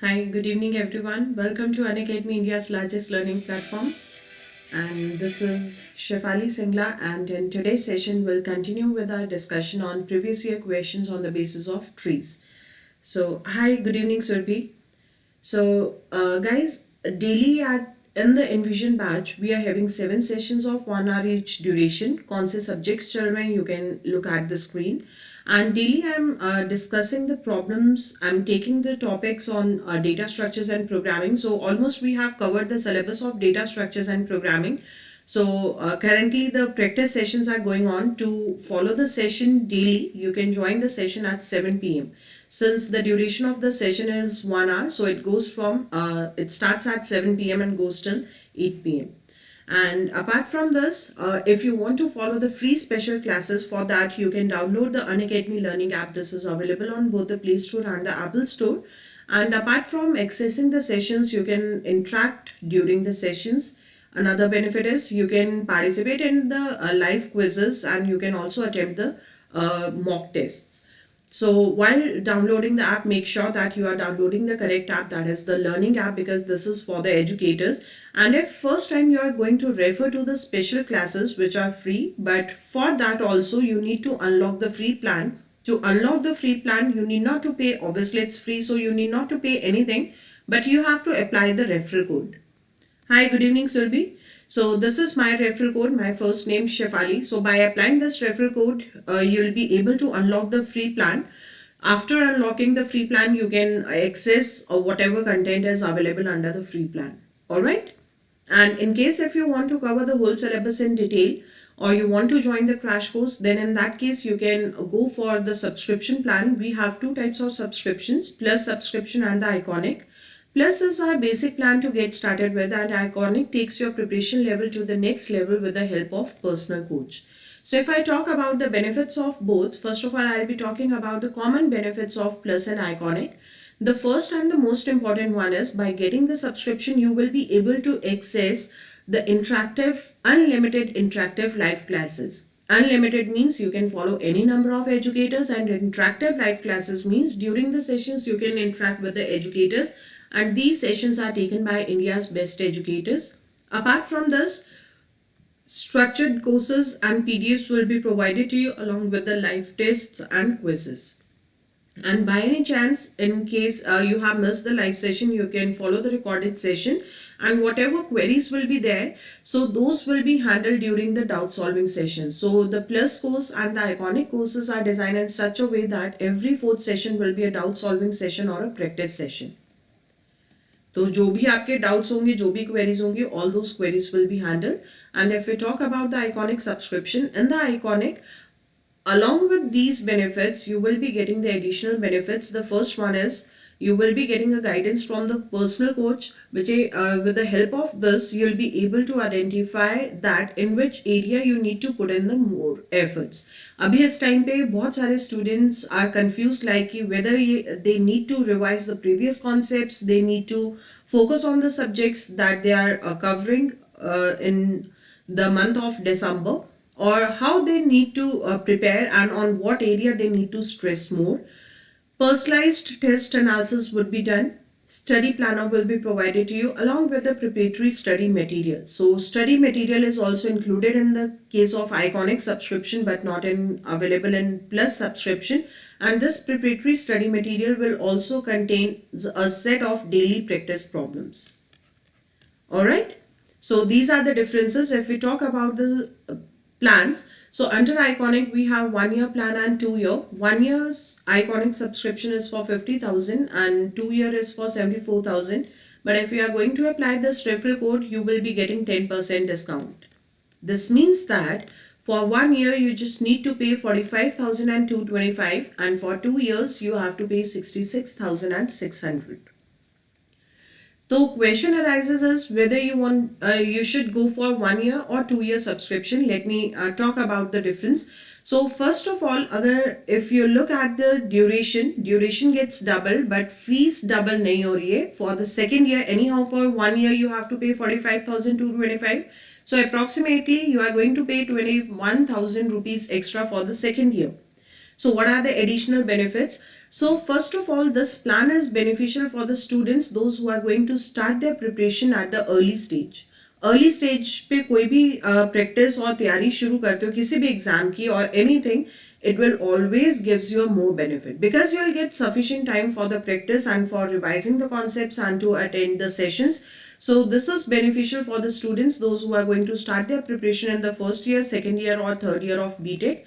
Hi, good evening everyone. Welcome to Unacademy, India's largest learning platform. And this is Shefali Singla, and in today's session we'll continue with our discussion on previous year questions on the basis of trees. So, hi, good evening Surbi. Guys, daily at in the Envision batch, we are having 7 sessions of 1 hour each duration. कौन से subjects चल रहे हैं? You can look at the screen. And daily I'm discussing the problems. I'm taking the topics on data structures and programming. So almost we have covered the syllabus of data structures and programming. So currently the practice sessions are going on. To follow the session daily, you can join the session at 7 p.m. Since the duration of the session is 1 hour, so it goes from it starts at 7 p.m. and goes till 8 p.m. And apart from this, if you want to follow the free special classes, for that you can download the Unacademy Learning app. This is available on both the Play Store and the Apple Store. And apart from accessing the sessions, you can interact during the sessions. Another benefit is you can participate in the live quizzes, and you can also attempt the mock tests. So while downloading the app, make sure that you are downloading the correct app, that is the learning app, because this is for the educators. And if first time you are going to refer to the special classes which are free, but for that also you need to unlock the free plan. To unlock the free plan, you need not to pay, obviously it's free, so you need not to pay anything, but you have to apply the referral code. Hi, good evening Surbi. So this is my referral code, my first name Shefali. So by applying this referral code, you'll be able to unlock the free plan. After unlocking the free plan, you can access whatever content is available under the free plan. Alright? And in case if you want to cover the whole syllabus in detail, or you want to join the crash course, then in that case you can go for the subscription plan. We have two types of subscriptions, Plus subscription and the Iconic. Plus is our basic plan to get started with, and Iconic takes your preparation level to the next level with the help of personal coach. So if I talk about the benefits of both, first of all I'll be talking about the common benefits of Plus and Iconic. The first and the most important one is, by getting the subscription you will be able to access the unlimited interactive live classes. Unlimited means you can follow any number of educators, and interactive live classes means during the sessions you can interact with the educators, and these sessions are taken by India's best educators. Apart from this, structured courses and PDFs will be provided to you along with the live tests and quizzes. And by any chance, in case you have missed the live session, you can follow the recorded session, and whatever queries will be there, so those will be handled during the doubt solving session. So the Plus course and the Iconic courses are designed in such a way that every fourth session will be a doubt solving session or a practice session. तो जो भी आपके doubts होंगे, जो भी queries होंगी, all those queries will be handled. And if we talk about the Iconic subscription, in the Iconic, along with these benefits, you will be getting the additional benefits. The first one is you will be getting a guidance from the personal coach, which with the help of this you'll be able to identify that in which area you need to put in the more efforts. अभी इस time पे बहुत सारे students are confused like whether they need to revise the previous concepts, they need to focus on the subjects that they are covering in the month of December, or how they need to prepare and on what area they need to stress more. Personalized test analysis would be done. Study planner will be provided to you along with the preparatory study material. So study material is also included in the case of Iconic subscription, but not available in Plus subscription. And this preparatory study material will also contain a set of daily practice problems. Alright. So these are the differences. If we talk about the plans, so under Iconic we have 1 year plan and 2 year. 1 year's Iconic subscription is for 50,000 and 2 year is for 74,000. But if you are going to apply this referral code, you will be getting 10% discount. This means that for 1 year you just need to pay 45,225, and for 2 years you have to pay 66,600. So question arises is whether you should go for 1 year or 2 year subscription. Let me talk about the difference. So first of all, if you look at the duration gets double, but fees double nahi ho rahi hai. For the second year, anyhow for 1 year you have to pay 45,225. So approximately you are going to pay 21,000 rupees extra for the second year. So what are the additional benefits? So first of all, this plan is beneficial for the students, those who are going to start their preparation at the early stage. Early stage पे कोई भी practice और तैयारी शुरू करते हो किसी भी एग्जाम की और anything, it will always gives you a more benefit because you'll get sufficient time for the practice and for revising the concepts and to attend the sessions. So this is beneficial for the students, those who are going to start their preparation in the first year, second year or third year of BTech.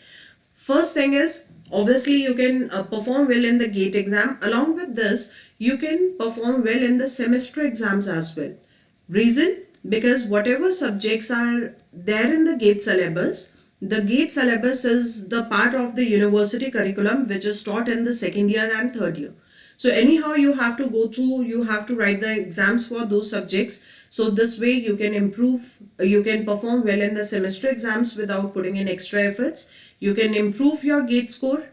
First thing is, obviously you can perform well in the GATE exam. Along with this, you can perform well in the semester exams as well. Reason? Because whatever subjects are there in the GATE syllabus, the GATE syllabus is the part of the university curriculum which is taught in the second year and third year. So anyhow you have to go through, you have to write the exams for those subjects. So this way you can improve, you can perform well in the semester exams without putting in extra efforts. You can improve your GATE score.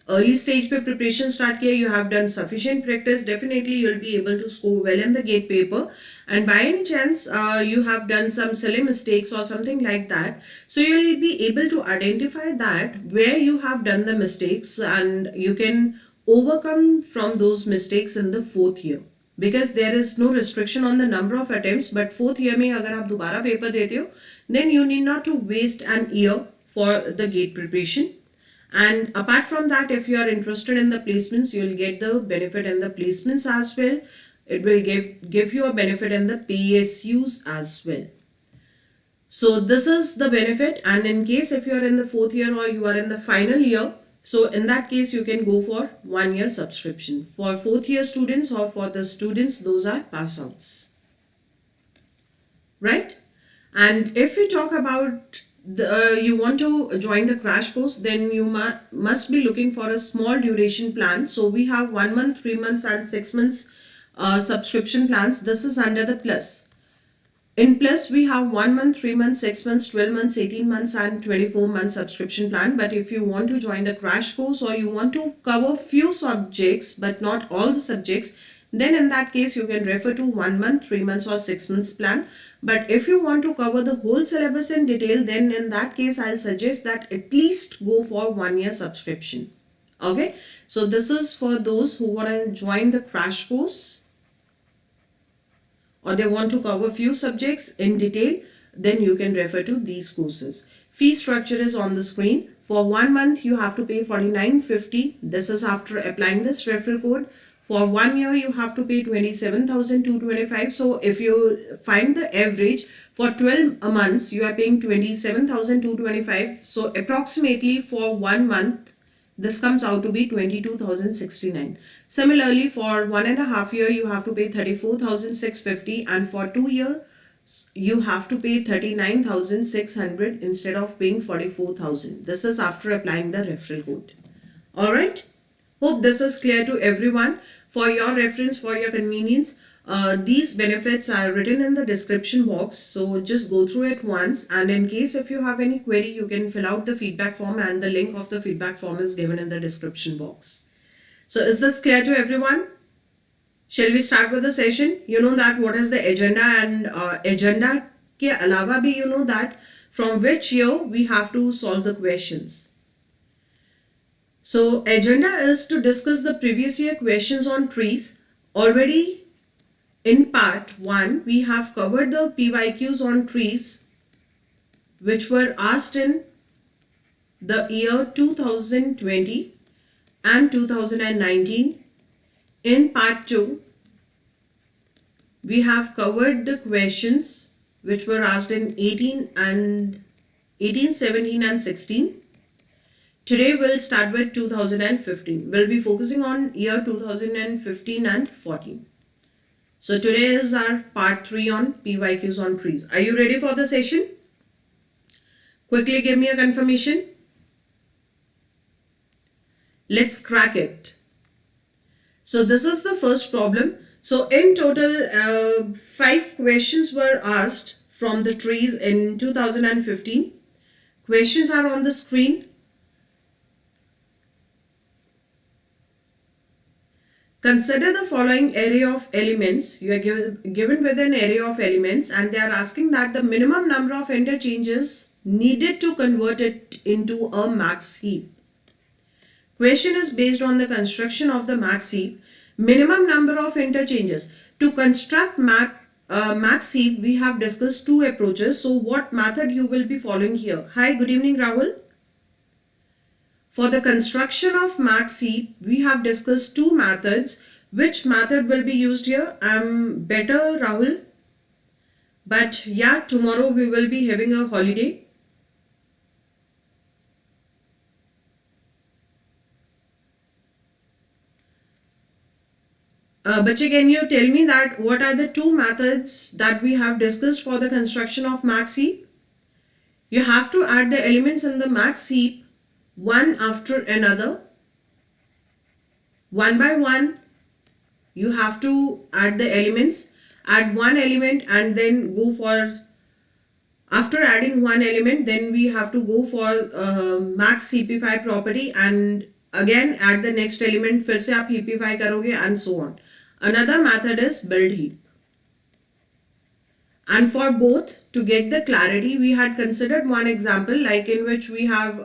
Early stage पे preparation start किया, you have done sufficient practice, definitely you'll be able to score well in the GATE paper. And by any chance you have done some silly mistakes or something like that, so you'll be able to identify that where you have done the mistakes and you can overcome from those mistakes in the fourth year. Because there is no restriction on the number of attempts, but fourth year में अगर आप दोबारा paper देते हो, then you need not to waste an year for the GATE preparation. And apart from that, if you are interested in the placements, you'll get the benefit in the placements as well. It will give you a benefit in the PSUs as well. So this is the benefit. And in case if you are in the fourth year or you are in the final year, so in that case you can go for 1 year subscription. For fourth year students or for the students, those are pass outs. Right? And if we talk about you want to join the crash course, then you must be looking for a small duration plan. So we have 1 month, 3 months and 6 months subscription plans. This is under the plus. In plus we have 1 month, 3 months, 6 months, 12 months, 18 months and 24 months subscription plan. But if you want to join the crash course or you want to cover few subjects but not all the subjects, then in that case you can refer to 1 month, 3 months or 6 months plan. But if you want to cover the whole syllabus in detail, then in that case I'll suggest that at least go for 1 year subscription. Okay, so this is for those who want to join the crash course or they want to cover few subjects in detail, then you can refer to these courses. Fee structure is on the screen. For 1 month you have to pay $49.50. This is after applying this referral code. For 1 year you have to pay $27,225. So if you find the average for 12 months you are paying $27,225. So approximately for 1 month this comes out to be $22,069. Similarly for 1.5 year you have to pay $34,650 and for 2 years you have to pay $39,600 instead of paying $44,000. This is after applying the referral code. Alright. Hope this is clear to everyone. For your reference, for your convenience, these benefits are written in the description box. So just go through it once. And in case if you have any query, you can fill out the feedback form and the link of the feedback form is given in the description box. So is this clear to everyone? Shall we start with the session? You know that what is the agenda and agenda ke alawa bhi you know that from which year we have to solve the questions. So agenda is to discuss the previous year questions on trees. Already in part 1 we have covered the PYQs on trees which were asked in the year 2020 and 2019. In part 2 we have covered the questions which were asked in 18, 17 and 16. Today we'll start with 2015. We'll be focusing on year 2015 and 14. So today is our part 3 on PYQs on trees. Are you ready for the session? Quickly give me a confirmation. Let's crack it. So this is the first problem. So in total 5 questions were asked from the trees in 2015. Questions are on the screen. Consider the following array of elements. You are given with an array of elements and they are asking that the minimum number of interchanges needed to convert it into a max heap. Question is based on the construction of the max heap. Minimum number of interchanges. To construct max heap, we have discussed two approaches. So what method you will be following here? Hi, good evening, Rahul. For the construction of max heap, we have discussed two methods. Which method will be used here? I'm better, Rahul. But yeah, tomorrow we will be having a holiday. Bache, can you tell me that what are the two methods that we have discussed for the construction of max heap? You have to add the elements in the max heap one after another. One by one, you have to add the elements. Add one element and then go for, after adding one element, then we have to go for max heapify property and again add the next element. फिर से आप heapify करोगे and so on. Another method is build heap. And for both, to get the clarity, we had considered one example like in which we had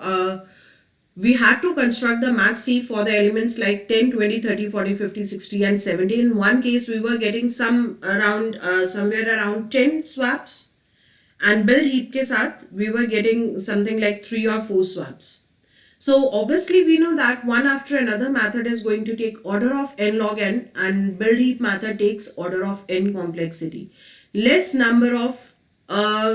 to construct the max heap for the elements like 10, 20, 30, 40, 50, 60 and 70. In one case, we were getting somewhere around 10 swaps, and build heap ke saath, we were getting something like 3 or 4 swaps. So obviously we know that one after another method is going to take order of n log n, and build heap method takes order of n complexity. Less number of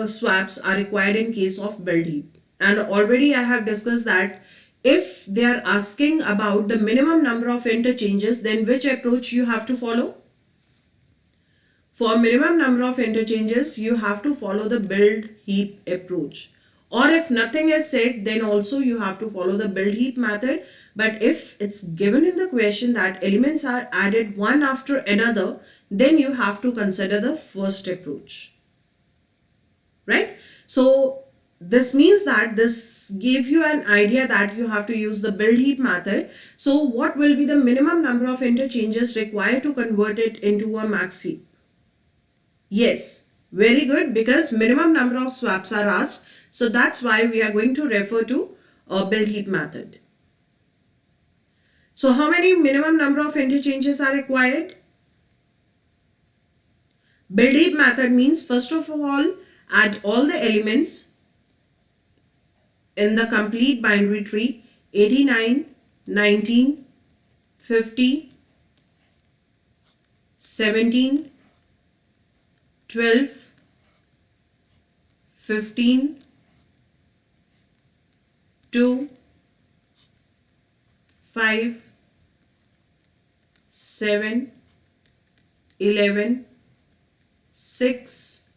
swaps are required in case of build heap. And already I have discussed that if they are asking about the minimum number of interchanges, then which approach you have to follow? For minimum number of interchanges, you have to follow the build heap approach. Or if nothing is said, then also you have to follow the build heap method. But if it's given in the question that elements are added one after another, then you have to consider the first approach. Right? So this means that this gave you an idea that you have to use the build heap method. So what will be the minimum number of interchanges required to convert it into a max heap? Yes, very good, because minimum number of swaps are asked. So that's why we are going to refer to a build heap method. So how many minimum number of interchanges are required? Build heap method means first of all add all the elements in the complete binary tree 89, 19, 50, 17, 12, 15, 2, 5, 7, 11, 6,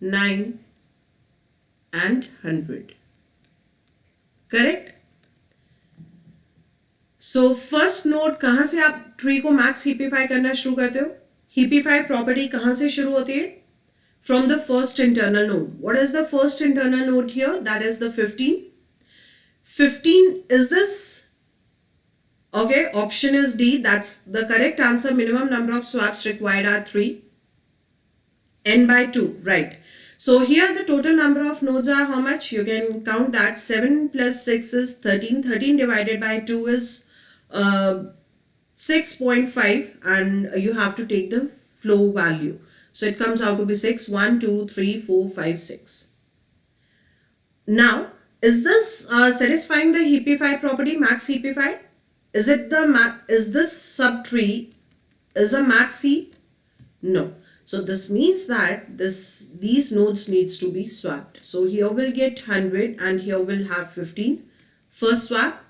9 and 100. Correct? So first note, कहाँ से आप tree को max heapify करना शुरू करते हो? Heapify property कहाँ से शुरू होती है? From the first internal node. What is the first internal node here? That is the 15. 15 is this? Okay, option is D. That's the correct answer. Minimum number of swaps required are 3. N by 2, right. So here the total number of nodes are how much? You can count that. 7 plus 6 is 13. 13 divided by 2 is 6.5, and you have to take the flow value. So it comes out to be 6, 1, 2, 3, 4, 5, 6. Now, is this satisfying the heapify property, max heapify? Is this subtree is a max heap? No. So this means that these nodes needs to be swapped. So here we'll get 100 and here we'll have 15. First swap.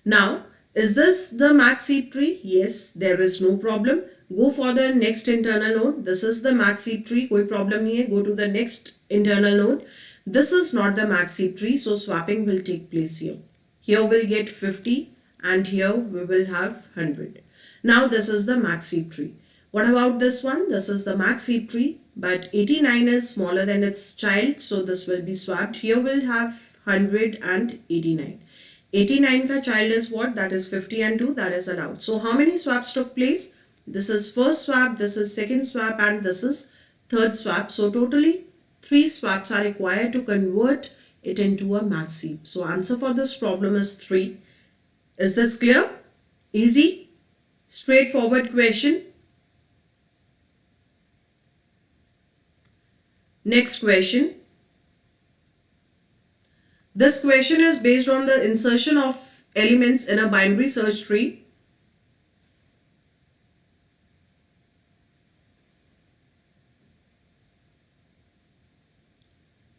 Now, is this the max heap tree? Yes, there is no problem. Go for the next internal node. This is the max heap tree. Koi problem nahi hai. Go to the next internal node. This is not the max heap tree. So swapping will take place here. Here we'll get 50 and here we will have 100. Now this is the max heap tree. What about this one? This is the max heap tree, but 89 is smaller than its child. So this will be swapped. Here we'll have 100 and 89. 89 ka child is what? That is 50 and 2. That is allowed. So how many swaps took place? This is first swap, this is second swap, and this is third swap. So totally 3 swaps are required to convert it into a max heap. So answer for this problem is 3. Is this clear? Easy, straightforward question. Next question. This question is based on the insertion of elements in a binary search tree.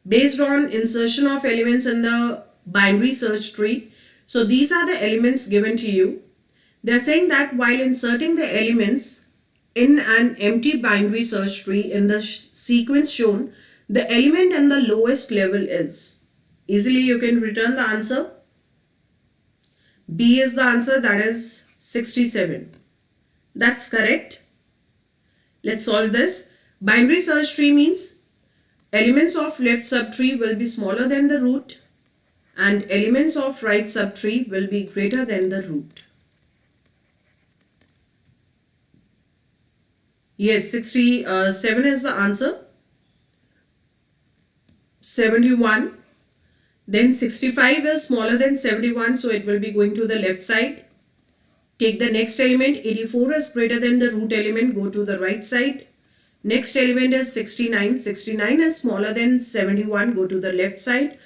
Based on insertion of elements in the binary search tree. So these are the elements given to you. They are saying that while inserting the elements in an empty binary search tree in the sequence shown, the element in the lowest level is. Easily you can return the answer. B is the answer, that is 67. That's correct. Let's solve this. Binary search tree means elements of left subtree will be smaller than the root and elements of right subtree will be greater than the root. Yes, 67 is the answer. 71. Then 65 is smaller than 71, so it will be going to the left side. Take the next element. 84 is greater than the root element. Go to the right side. Next element is 69. 69 is smaller than 71. Go to the left side.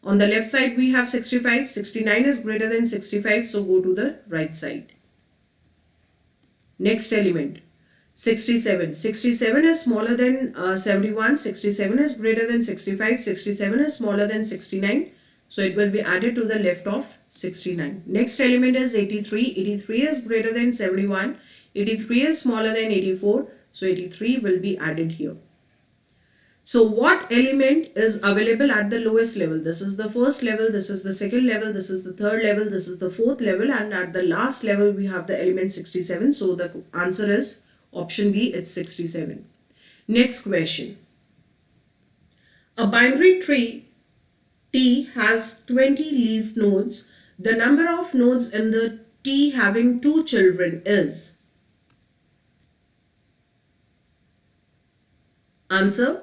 On the left side we have 65. 69 is greater than 65. So go to the right side. Next element. 67. 67 is smaller than 71. 67 is greater than 65. 67 is smaller than 69. So it will be added to the left of 69. Next element is 83. 83 is greater than 71. 83 is smaller than 84. So 83 will be added here. So what element is available at the lowest level? This is the first level, this is the second level, this is the third level, this is the fourth level, and at the last level we have the element 67. So the answer is option B, it's 67. Next question. A binary tree T has 20 leaf nodes. The number of nodes in the T having 2 children is. Answer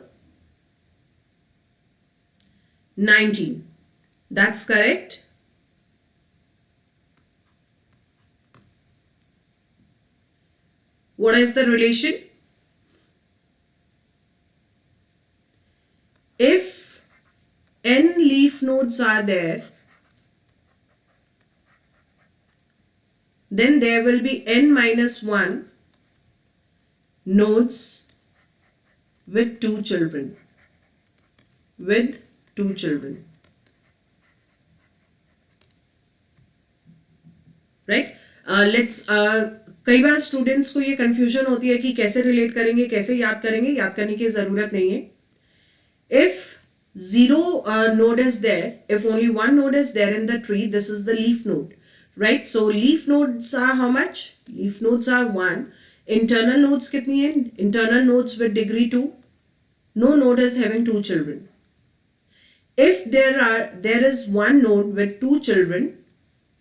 19. That's correct. What is the relation? If n leaf nodes are there, then there will be n minus 1 nodes with 2 children. With 2 children. Right? कई बार students को ये confusion होती है कि कैसे relate करेंगे, कैसे याद करेंगे, याद करने की जरूरत नहीं है. If 0 node is there, if only 1 node is there in the tree, this is the leaf node, right? So leaf nodes are how much? Leaf nodes are 1. Internal nodes कितनी है? Internal nodes with degree 2. No node is having 2 children. If there is 1 node with 2 children,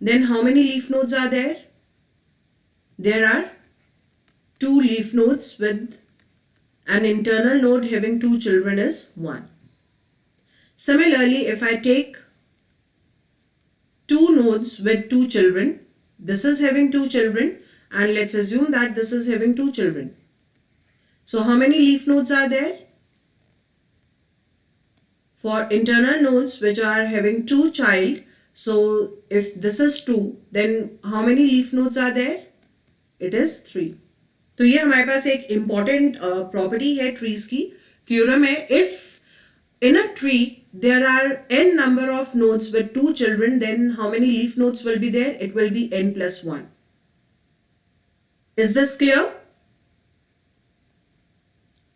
then how many leaf nodes are there? There are 2 leaf nodes with an internal node having 2 children is 1. Similarly, if I take 2 nodes with 2 children, this is having 2 children, and let's assume that this is having 2 children. So how many leaf nodes are there? For internal nodes which are having 2 child, so if this is 2, then how many leaf nodes are there? It is 3. तो ये हमारे पास एक important property है trees की. Theorem है, if in a tree there are n number of nodes with 2 children, then how many leaf nodes will be there? It will be n plus 1. Is this clear?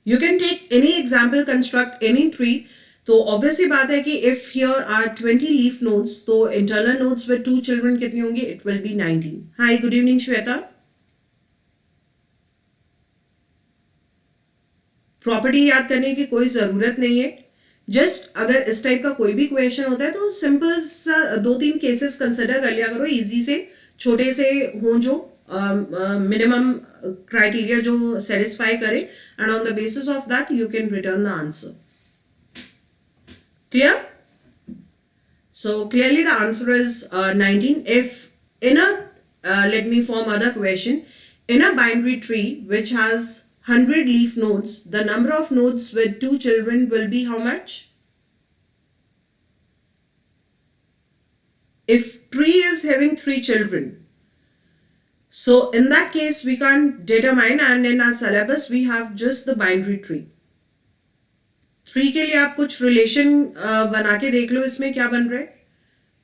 You can take any example, construct any tree. तो obviously बात है कि if here are 20 leaf nodes, तो internal nodes with 2 children कितनी होंगी? It will be 19. Hi, good evening Shweta. Property याद करने की कोई ज़रूरत नहीं है. जस्ट अगर इस टाइप का कोई भी क्वेश्चन होता है तो सिंपल सा 2-3 केसेस कंसिडर कर लिया करो, इजी से, छोटे से हों जो मिनिमम क्राइटेरिया जो सेटिस्फाई करे, and on the basis of that you can return the answer. Clear? So clearly the answer is 19. If In a let me form other question. In a binary tree which has 100 leaf nodes, the number of nodes with 2 children will be how much? If tree is having 3 children, so in that case we can't determine, and in our syllabus we have just the binary tree. 3 के लिए आप कुछ relation बना के देख लो इसमें क्या बन रहा है.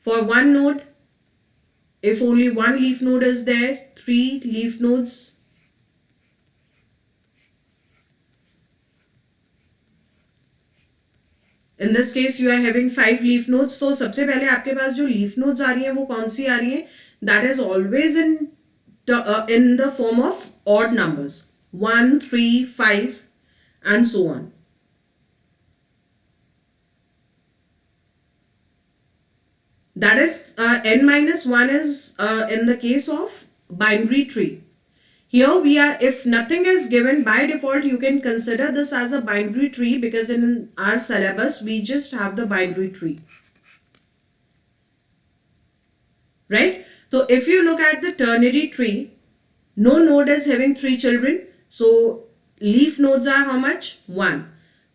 For one node, if only one leaf node is there, 3 leaf nodes. In this case you are having 5 leaf nodes. तो सबसे पहले आपके पास जो leaf nodes आ रही हैं वो कौन सी आ रही हैं? That is always in the form of odd numbers, 1, 3, 5 and so on. That is n minus 1 is in the case of binary tree. Here we are, if nothing is given, by default you can consider this as a binary tree, because in our syllabus we just have the binary tree. Right? So if you look at the ternary tree, no node is having 3 children. So leaf nodes are how much? 1.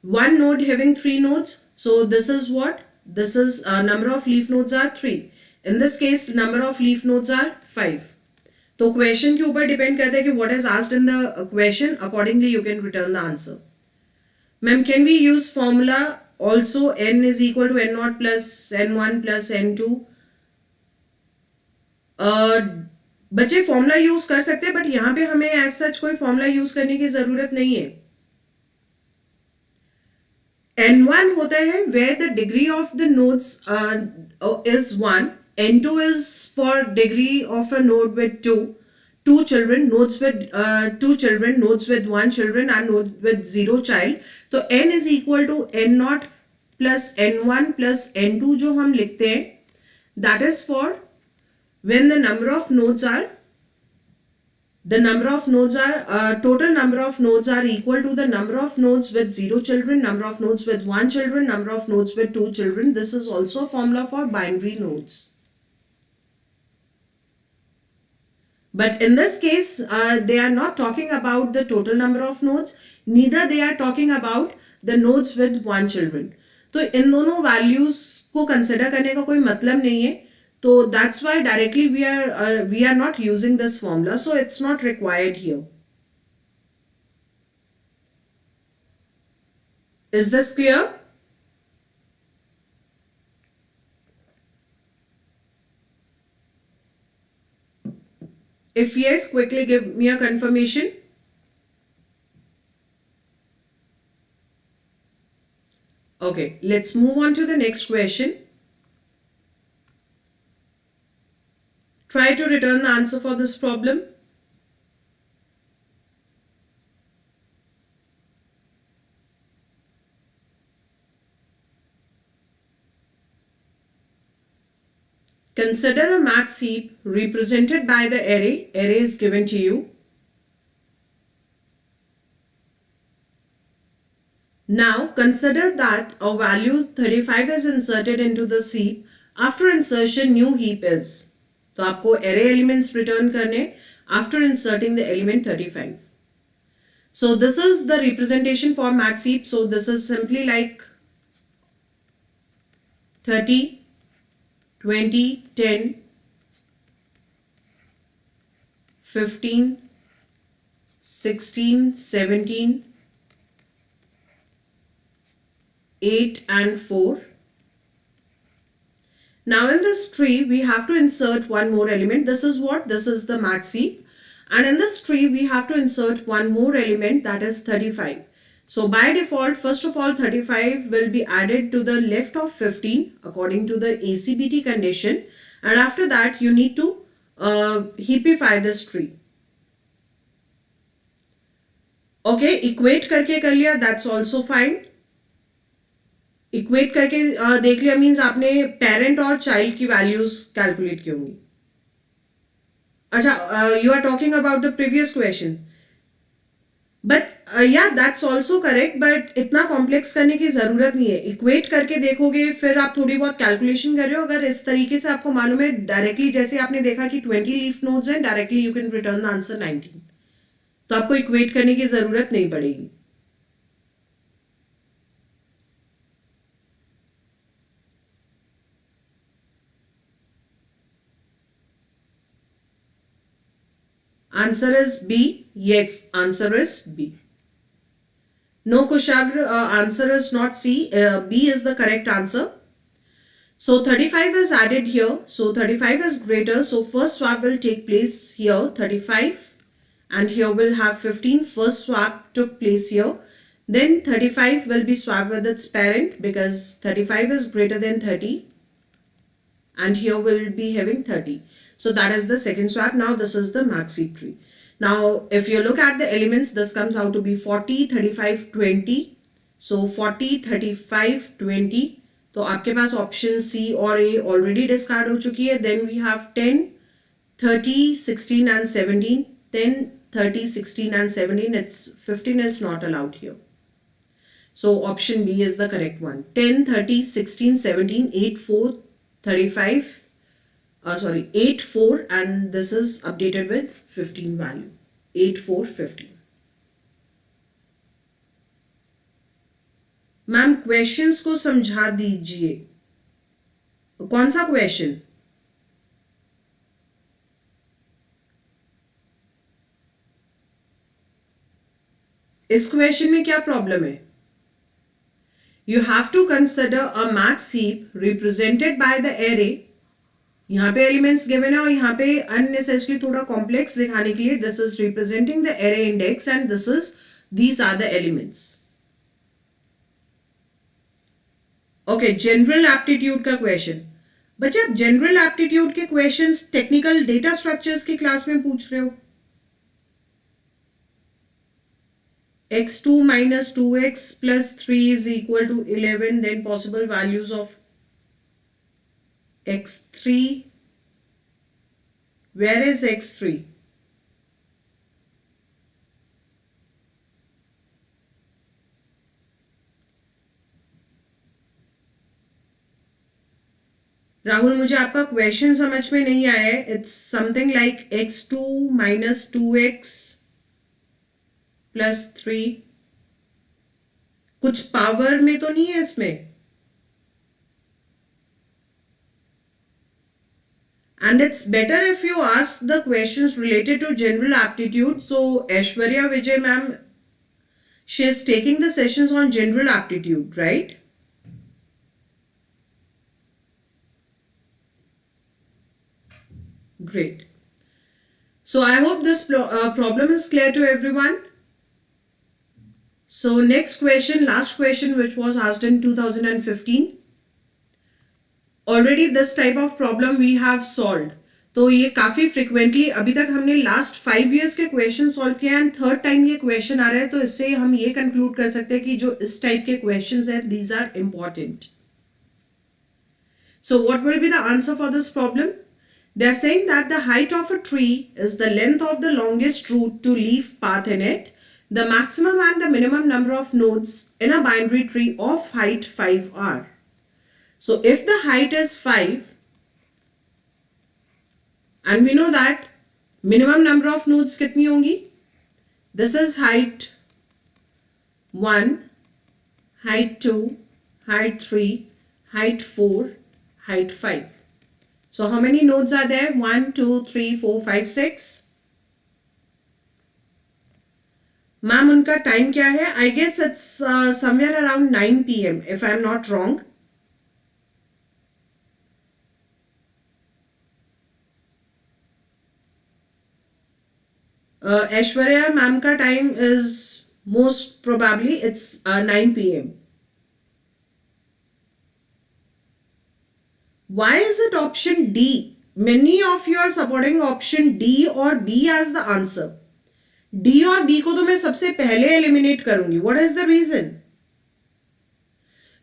One node having 3 nodes. So this is what? This is number of leaf nodes are 3. In this case, number of leaf nodes are 5. तो question के ऊपर depend करता है कि what is asked in the question. Accordingly, you can return the answer. Ma'am, can we use formula also? N is equal to N0 plus N1 plus N2. बच्चे formula use कर सकते हैं, but यहाँ पे हमें एज सच कोई formula use करने की जरूरत नहीं है. N1 होता है where the degree of the nodes is 1. N2 is for degree of a node with 2 children, nodes with 2 children, nodes with 1 children and nodes with 0 child. तो N is equal to N0 plus N1 plus N2 जो हम लिखते हैं, that is for when the number of nodes are total number of nodes are equal to the number of nodes with 0 children, number of nodes with 1 children, number of nodes with 2 children. This is also a formula for binary nodes. But in this case, they are not talking about the total number of nodes, neither they are talking about the nodes with 1 children. तो इन दोनों values को consider करने का कोई मतलब नहीं है. So that's why directly we are not using this formula. So it's not required here. Is this clear? If yes, quickly give me a confirmation. Okay, let's move on to the next question. Try to return the answer for this problem. Consider a max heap represented by the array. Array is given to you. Now consider that a value 35 is inserted into this heap. After insertion, new heap is. तो आपको array elements return करने after inserting the element 35. So this is the representation for max heap. So this is simply like 30, 20, 10, 15, 16, 17, 8 and 4. Now in this tree, we have to insert one more element. This is what? This is the max heap. And in this tree, we have to insert one more element, that is 35. So by default, first of all, 35 will be added to the left of 15 according to the ACBT condition. And after that, you need to heapify this tree. Okay, equate करके कर लिया, that's also fine. Equate करके देख लिया means आपने parent और child की values calculate की होंगी. अच्छा, you are talking about the previous question, but yeah that's also correct, but इतना कॉम्प्लेक्स करने की जरूरत नहीं है. इक्वेट करके देखोगे, फिर आप थोड़ी बहुत कैलकुलेशन कर रहे हो. अगर इस तरीके से आपको मालूम है डायरेक्टली, जैसे आपने देखा कि 20 लीफ नोड्स हैं, directly you can return the answer 19. तो आपको इक्वेट करने की जरूरत नहीं पड़ेगी. Answer is B. Yes, answer is B. No, Kushagra, answer is not C. B is the correct answer. So 35 is added here. So 35 is greater. So first swap will take place here, 35. And here we'll have 15. First swap took place here. Then 35 will be swapped with its parent because 35 is greater than 30. And here we'll be having 30. So that is the second swap. Now this is the maxi tree. Now if you look at the elements, this comes out to be 40, 35, 20. So 40, 35, 20. तो आपके पास option C और ए already discard हो चुकी है. Then we have 10, 30, 16 and 17. 10, 30, 16 and 17. It's 15 is not allowed here. So option B is the correct one. 10, 30, 16, 17, 8, 4, 35. 8, 4, and this is updated with 15 value. 8, 4, 15. Ma'am questions को समझा दीजिए. कौन सा क्वेश्चन? इस क्वेश्चन में क्या प्रॉब्लम है? You have to consider a max heap represented by the array. यहाँ पे एलिमेंट्स गिवन है और यहाँ पे अननेसेसरी थोड़ा कॉम्प्लेक्स दिखाने के लिए this is representing the array index and these are the elements. Okay, general aptitude का क्वेश्चन. बच्चे आप जनरल एप्टीट्यूड के क्वेश्चंस टेक्निकल डेटा स्ट्रक्चर्स की क्लास में पूछ रहे हो. x2 minus 2x plus 3 is equal to 11. Then possible values of x3. Where is x3? Rahul, मुझे आपका क्वेश्चन समझ में नहीं आया है. It's something like x2 minus 2x plus 3. कुछ पावर में तो नहीं है इसमें. And it's better if you ask the questions related to general aptitude. So Aishwarya Vijay ma'am, she is taking the sessions on general aptitude, right? Great. So I hope this problem is clear to everyone. So next question, last question, which was asked in 2015. Already this type of problem we have solved. तो ये काफ़ी frequently अभी तक हमने last 5 years के question solve किए हैं. Third time ये क्वेश्चन आ रहा है, तो इससे हम ये कंक्लूड कर सकते हैं कि जो इस टाइप के क्वेश्चंस हैं, these are important. So what will be the answer for this problem? They are saying that the height of a tree is the length of the longest route to leaf path in it. The maximum and the minimum number of nodes in a binary tree of height 5 are. So if the height is 5, and we know that minimum number of nodes कितनी होंगी? This is height 1, height 2, height 3, height 4, height 5. So how many nodes are there? 1, 2, 3, 4, 5, 6. Ma'am उनका time क्या है? I guess it's somewhere around 9 PM if I am not wrong. Aishwarya ma'am का time is most probably it's 9 PM. Why is it option D? Many of you are supporting option D or B as the answer. D और B को तो मैं सबसे पहले eliminate करूंगी. What is the reason?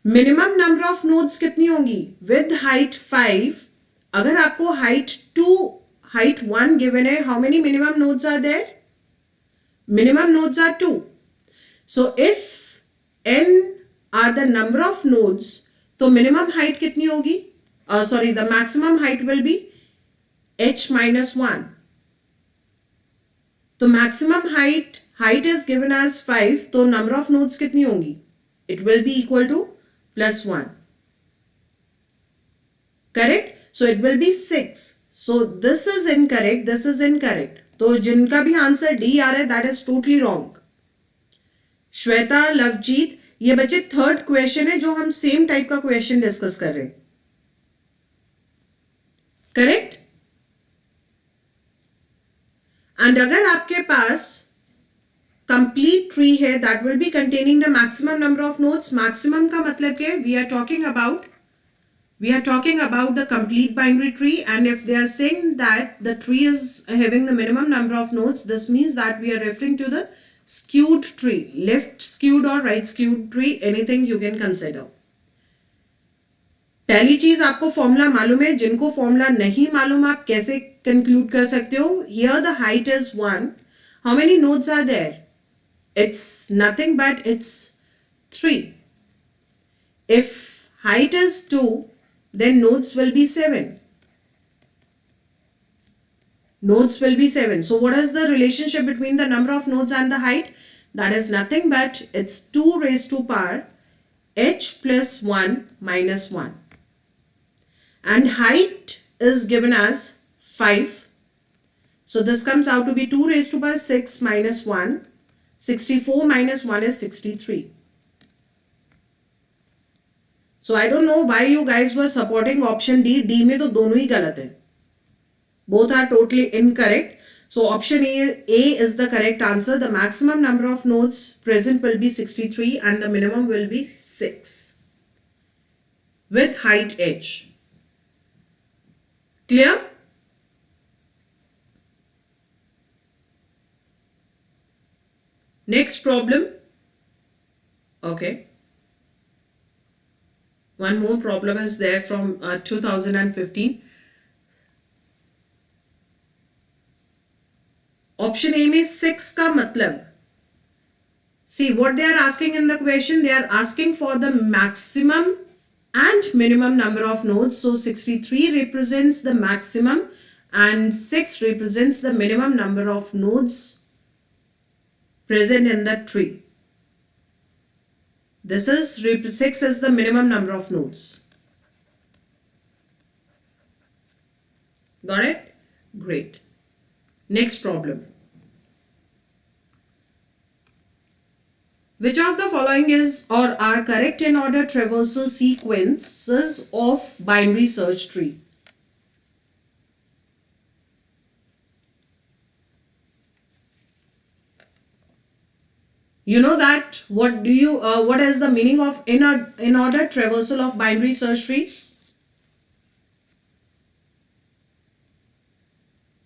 Minimum number of nodes कितनी होंगी? With height 5, अगर आपको height 2, height 1 given है, how many minimum nodes are there? Minimum nodes are 2. So if n are the number of nodes, तो minimum height कितनी होगी? Sorry, the maximum height will be h minus 1. तो maximum height is given as 5, तो number of nodes कितनी होंगी? It will be equal to plus 1. Correct? So it will be 6. So this is incorrect, this is incorrect. तो जिनका भी answer D आ रहा है, that is totally wrong. Shweta, Lovejeet, ये बच्चे थर्ड क्वेश्चन है जो हम सेम टाइप का क्वेश्चन डिस्कस कर रहे हैं. करेक्ट? एंड अगर आपके पास कंप्लीट ट्री है, that will be containing the maximum number of nodes. Maximum का मतलब क्या है? We are talking about the complete binary tree, and if they are saying that the tree is having the minimum number of nodes, this means that we are referring to the skewed tree, left skewed or right skewed tree, anything you can consider. पहली चीज आपको formula मालूम है, जिनको formula नहीं मालूम आप कैसे कंक्लूड कर सकते हो? Here the height is 1. How many nodes are there? It's nothing but it's 3. If height is 2, then nodes will be 7. Nodes will be 7. So what is the relationship between the number of nodes and the height? That is nothing but it's 2 raised to power h plus 1 minus 1. And height is given as 5. So this comes out to be 2 raised to power 6 minus 1. 64 minus 1 is 63. So I don't know why you guys were supporting option D. D में तो दोनों ही गलत है. Both are totally incorrect. So option A is the correct answer. The maximum number of nodes present will be 63 and the minimum will be 6 with height h. Clear? Next problem. Okay. One more problem is there from 2015. Option A में 6 का मतलब, see what they are asking in the question, they are asking for the maximum and minimum number of nodes. So 63 represents the maximum and 6 represents the minimum number of nodes present in the tree. This is 6 is the minimum number of nodes. Got it? Great. Next problem. Which of the following is or are correct in order traversal sequences of binary search tree? You know that what is the meaning of in order traversal of binary search tree?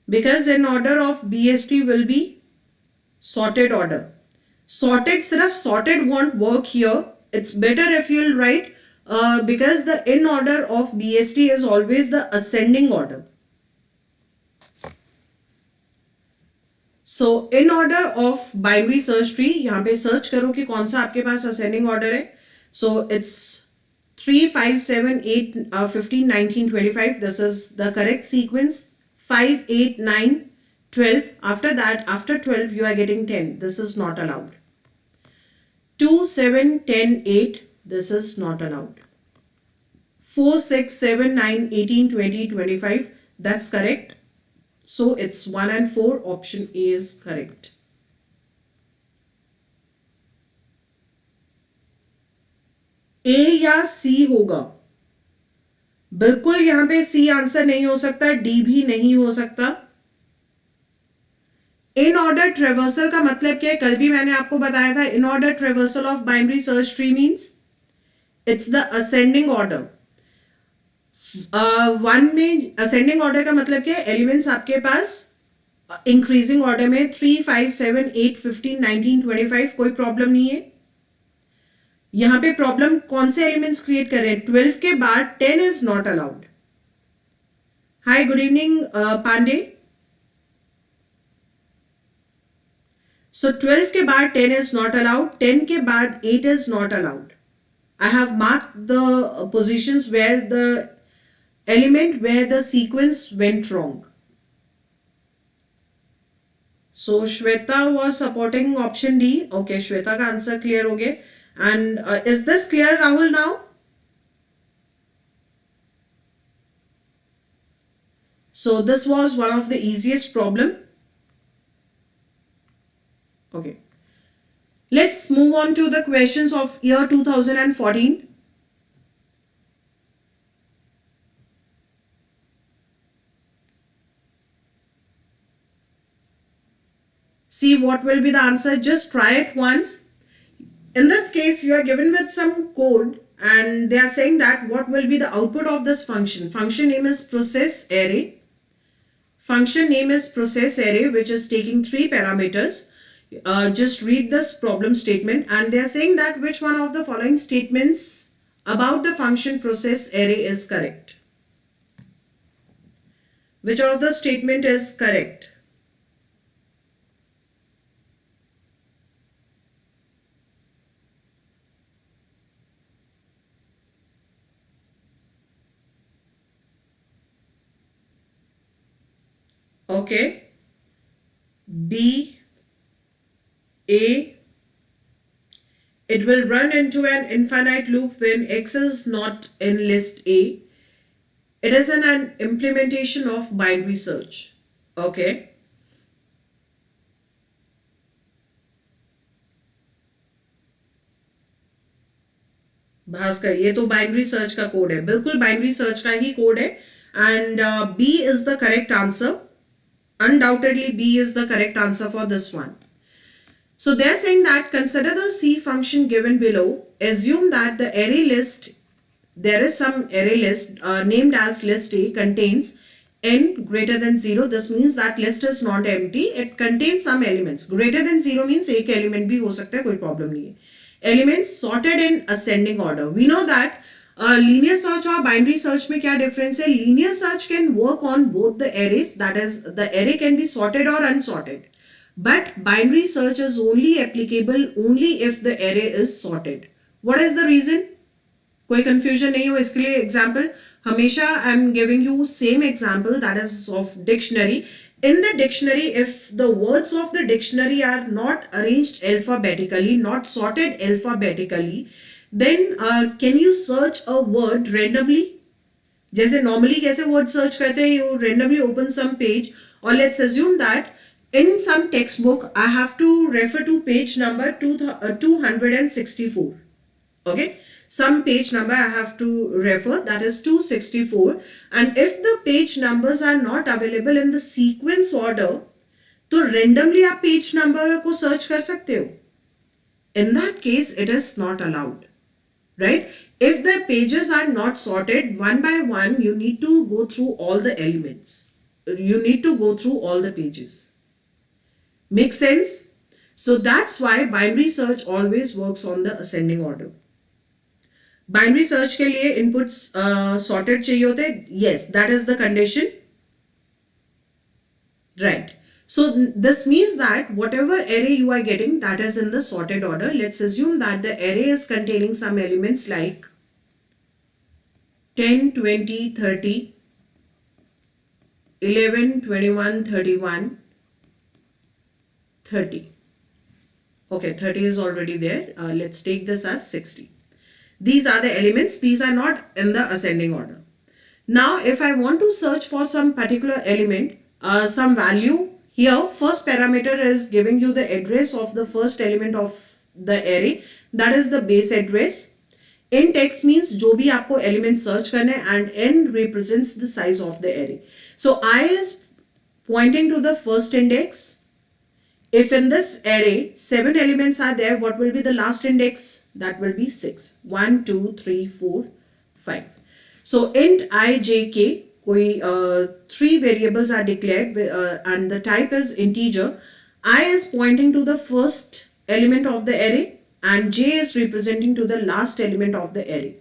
Because in order of BST will be sorted order. Sorted, sirf sorted won't work here. It's better if you'll write because the in order of BST is always the ascending order. So in order of binary search tree, यहाँ पे search करो कि कौन सा आपके पास ascending order है. So it's 3, 5, 7, 8, 15, 19, 25. This is the correct sequence. 5, 8, 9, 12. After that, after 12, you are getting 10. This is not allowed. 2, 7, 10, 8. This is not allowed. 4, 6, 7, 9, 18, 20, 25. That's correct. So it's 1 and 4. Option A is correct. A या C होगा. बिल्कुल यहां पे C answer नहीं हो सकता, D भी नहीं हो सकता. इन ऑर्डर ट्रेवर्सल का मतलब क्या है? कल भी मैंने आपको बताया था. In order traversal of binary search tree means it's the ascending order. 1 में असेंडिंग ऑर्डर का मतलब क्या है? एलिमेंट्स आपके पास इंक्रीजिंग ऑर्डर में 3, 5, 7, 8, 15, 19, 25. कोई प्रॉब्लम नहीं है. यहां पे प्रॉब्लम कौन से एलिमेंट्स क्रिएट कर रहे हैं? 12 के बाद 10 is not allowed. Hi, good evening Pandey. So 12 के बाद 10 is not allowed, 10 के बाद 8 is not allowed. I have marked the positions where the element where the sequence went wrong. So Shweta was supporting option D. Okay, Shweta का answer clear हो गया. And is this clear, Rahul, now? So this was one of the easiest problem. Okay. Let's move on to the questions of year 2014. See what will be the answer. Just try it once. In this case, you are given with some code and they are saying that what will be the output of this function. Function name is process array. Function name is process array, which is taking 3 parameters. Just read this problem statement and they are saying that which one of the following statements about the function process array is correct. Which of the statement is correct? Okay. B, A. It will run into an infinite loop when X is not in list A. It is an implementation of binary search. Okay. Bhaskar, ये तो binary search का code है, बिल्कुल binary search का ही code है. And B is the correct answer. Undoubtedly, B is the correct answer for this one. So they're saying that consider the C function given below. Assume that the array list, there is some array list named as list A contains n greater than 0. This means that list is not empty. It contains some elements. Greater than 0 means एक element भी हो सकता है, कोई problem नहीं है. Elements sorted in ascending order. We know that linear search और binary search में क्या difference है? Linear search can work on both the arrays. That is, the array can be sorted or unsorted. But binary search is only applicable only if the array is sorted. What is the reason? कोई confusion नहीं हो इसके लिए. Example, हमेशा I am giving you same example, that is of dictionary. In the dictionary, if the words of the dictionary are not arranged alphabetically, not sorted alphabetically, then can you search a word randomly? जैसे normally कैसे word search करते हैं, you randomly open some page, or let's assume that in some textbook I have to refer to page number 264. Okay, some page number I have to refer, that is 264, and if the page numbers are not available in the sequence order, तो randomly आप page number को search कर सकते हो. In that case, it is not allowed. Right? If the pages are not sorted one by one, you need to go through all the elements. You need to go through all the pages. Make sense? So that's why binary search always works on the ascending order. Binary search के लिए inputs sorted चाहिए होते हैं. Yes, that is the condition. Right. So this means that whatever array you are getting, that is in the sorted order. Let's assume that the array is containing some elements like 10, 20, 30, 11, 21, 31, 30. Okay, 30 is already there. Let's take this as 60. These are the elements. These are not in the ascending order. Now, if I want to search for some particular element, some value, here first parameter is giving you the address of the first element of the array, that is the base address. Int x means जो भी आपको element search करने, and n represents the size of the array. So I is pointing to the first index. If in this array 7 elements are there, what will be the last index? That will be 6. 1, 2, 3, 4, 5. So int I, j, k, कोई 3 variables are declared and the type is integer. I is pointing to the first element of the array and j is representing to the last element of the array.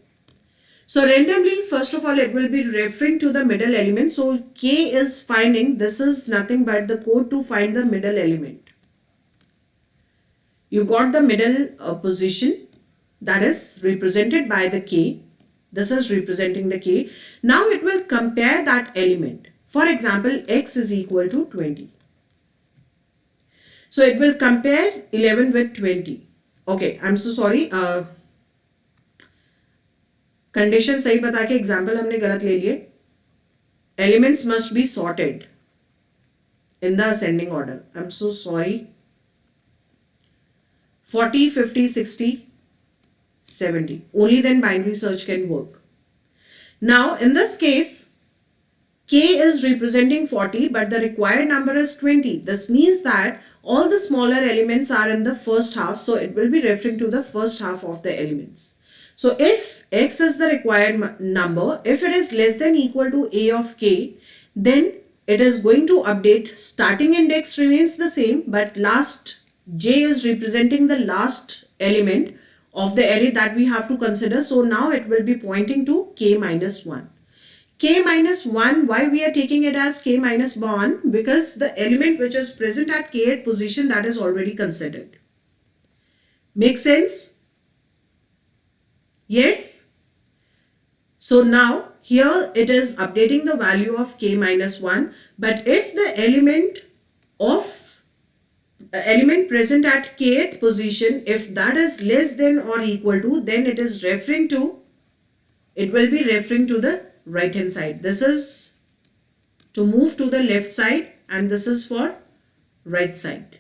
So randomly, first of all, it will be referring to the middle element. So k is finding, this is nothing but the code to find the middle element. You got the middle position, that is represented by the k. This is representing the k. Now it will compare that element. For example, x is equal to 20. So it will compare 11 with 20. Okay, I'm so sorry. Condition सही बता के example हमने गलत ले लिए. Elements must be sorted in the ascending order. I'm so sorry. 40, 50, 60, 70. Only then binary search can work. Now in this case, k is representing 40 but the required number is 20. This means that all the smaller elements are in the first half, so it will be referring to the first half of the elements. So if x is the required number, if it is less than equal to a of k, then it is going to update. Starting index remains the same, but last j is representing the last element of the array that we have to consider. So now it will be pointing to k minus 1. K minus 1, why we are taking it as k minus 1? Because the element which is present at kth position, that is already considered. Make sense? Yes? So now here it is updating the value of k minus 1, but if the element present at kth position, if that is less than or equal to, then it is referring to, it will be referring to the right hand side. This is to move to the left side and this is for right side.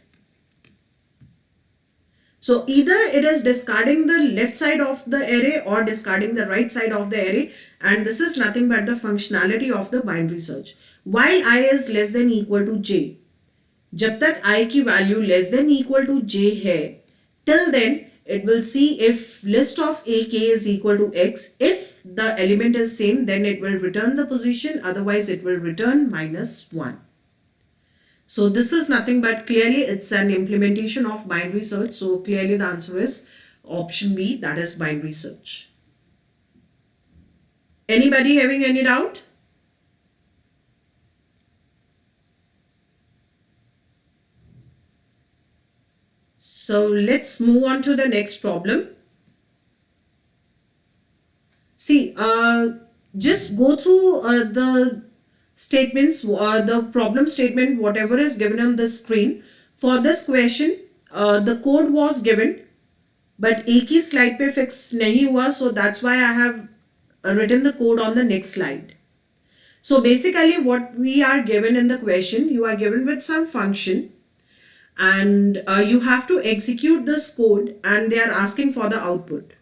So either it is discarding the left side of the array or discarding the right side of the array, and this is nothing but the functionality of the binary search. While I is less than equal to j, जब तक I की value less than equal to j है, till then it will see if list of ak is equal to x. If the element is same, then it will return the position, otherwise it will return minus 1. So this is nothing but clearly it's an implementation of binary search. So clearly the answer is option B, that is binary search. Anybody having any doubt? So let's move on to the next problem. See, just go through the statements, the problem statement, whatever is given on the screen. For this question, the code was given, but एक ही slide पे fix नहीं हुआ, so that's why I have written the code on the next slide. So basically what we are given in the question, you are given with some function and you have to execute this code and they are asking for the output.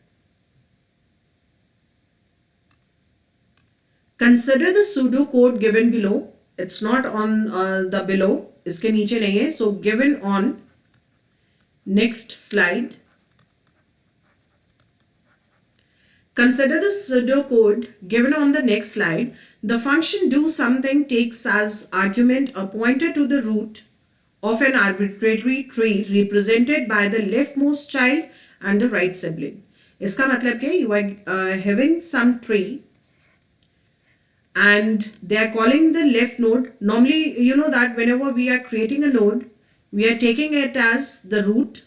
Consider the pseudo code given below. It's not on the below. इसके नीचे नहीं है. So given on next slide. Consider the pseudo code given on the next slide. The function do something takes as argument a pointer to the root of an arbitrary tree represented by the leftmost child and the right sibling. इसका मतलब क्या? You are having some tree and they are calling the left node. Normally, you know that whenever we are creating a node, we are taking it as the root